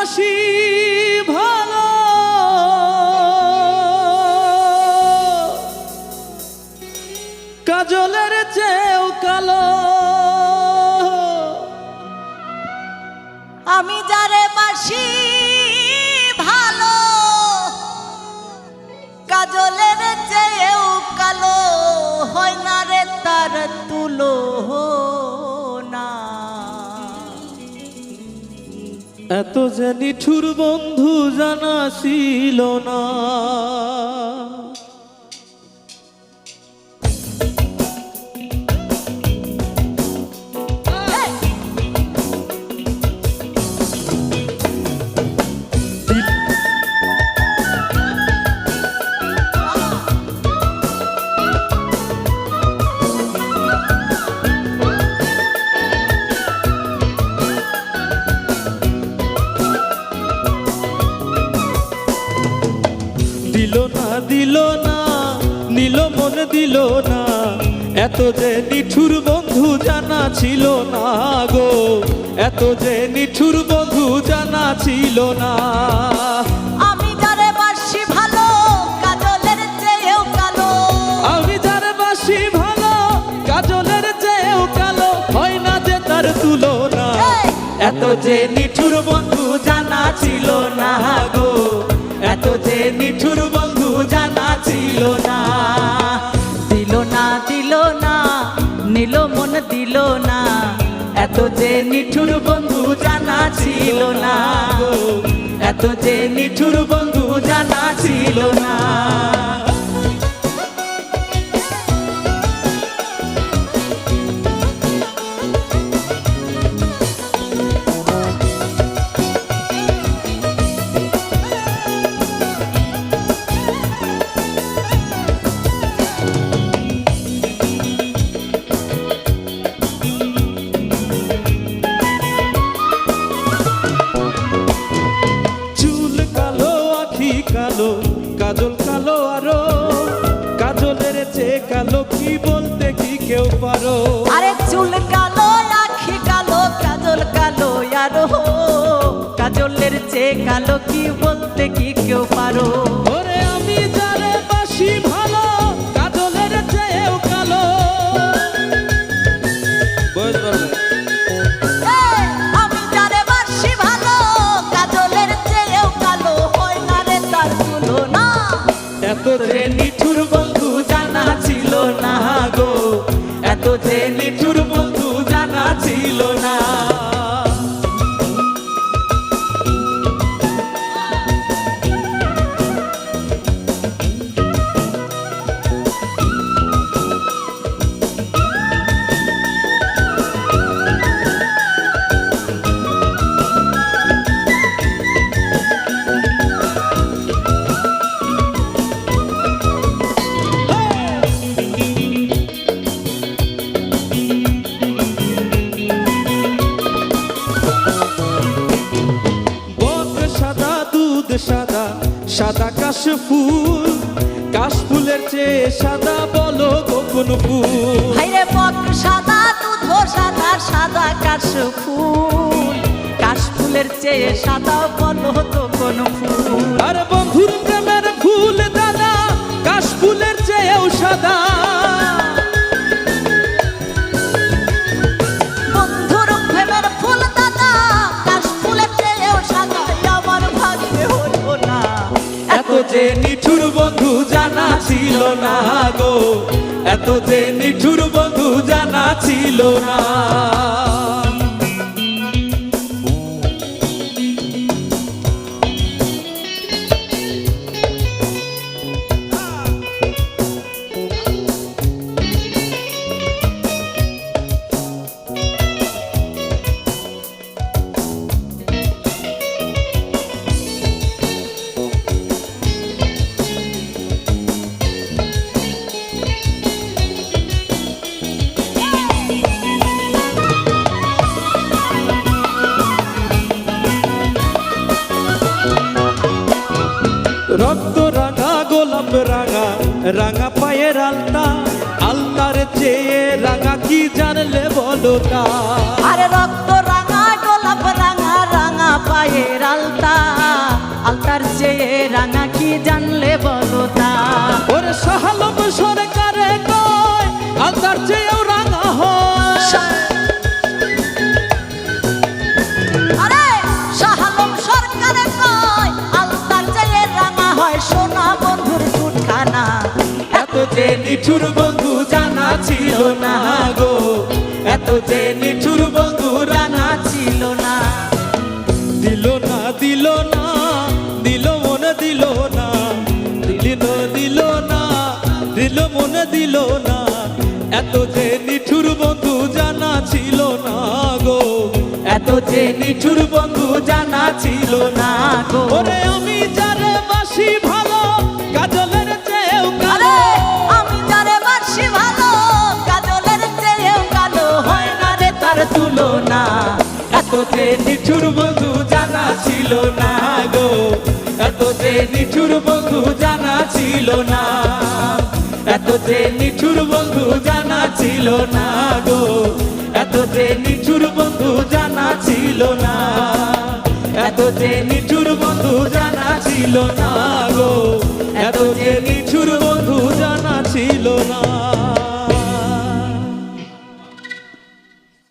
বাসি ভালো কাজলের চেয়েও কালো আমি যারে বাসি ভালো কাজলের চেয়েও কালো হয় না রে তার তুলনা। এত যে নিঠুর বন্ধু জানা ছিল না। দিল না নীল মন দিল না এত যে নিঠুর বন্ধু জানা ছিল না গো এত যে নিঠুর বন্ধু জানা ছিল না। আমি যারে বাসি ভালো কাজলের চেয়েও কালো আমি যারে বাসি ভালো কাজলের চেয়েও কালো হয় না যে তার তুলনা। এত যে নিঠুর বন্ধু জানা ছিল না গো এত যে নিঠুর বন্ধু জানা ছিল না। দিল না দিল না নীল মন দিল না এত যে নিঠুর বন্ধু জানা ছিল না গো এত যে নিঠুর বন্ধু জানা ছিল না। কালো কাজল কালো আরো কাজলের চেয়ে কালো কি বলতে কি কেউ পারো। আরে চুল কালো আখি কালো কাজল কালো আরো কাজলের চেয়ে কালো কি বলতে কি কেউ পারো। ওরে আমি যারে বাসি ভালো কাজলের চেয়েও কালো আমি যারে বাসি ভালো কাজলের চেয়েও কালো হয় না রে তার তুলনা। এত যে নিঠুর বন্ধু জানা ছিল না গো এত যে নিঠুর বন্ধু জানা ছিল না। সাদা সাদা কাশ ফুলের চেয়ে সাদা বলো কোন ফুল। হাইরে বক সাদা দুধ সাদা সাদা কাশ ফুলের চেয়ে সাদা বলো তো কোন ফুল। আর বন্ধুর প্রেমের ফুল দাদা কাশ ফুলের চেয়েও সাদা। বন্ধুর প্রেমের ফুল দাদা কাশ ফুলের চেয়েও সাদা আমার ভাগ্যে হলো না। এত যে নিঠুর বন্ধু জানা ছিল না গো এত যে নিঠুর বন্ধু জানা ছিল না। রক্ত রাঙা গোলাপ রাঙা রাঙা পায়ের আলতা আলতার চেয়ে রাঙা কি জানলে বলো তা। আরে রক্ত রাঙা গোলাপ রাঙা রাঙা পায়ের আলতা জানলে বলো তা। ওরে শাহালম সরকারে কয় আলতার চেয়েও রাঙা হয়। আরে শাহালম সরকারে কয় আলতার চেয়ে রাঙা হয় সোনা বন্ধুর ঠোঁটখানা। এত যে নিঠুর বন্ধু জানা ছিল না গো, এত যে নিঠুর বন্ধু জানা ছিল না। দিল না দিল না দিল মনে দিল না, দিল দিল না দিল মনে দিল না, এত যে নিঠুর বন্ধু জানা ছিল না গো, এত যে নিঠুর বন্ধু জানা ছিল না গো। ওরে আমি যারে বাসি ভালো কাজলের চেয়েও কালো, আরে আমি যারে বাসি ভালো কাজলের চেয়েও কালো হয় না রে তার তুলনা। এত যে নিঠুর বন্ধু জানা ছিল না গো, এত যে নিঠুর বন্ধু জানা ছিল না, এত যে নিঠুর বন্ধু জানা ছিল না গো, এত যে নিঠুর বন্ধু জানা ছিল না, এত যে নিঠুর বন্ধু জানা ছিল না গো।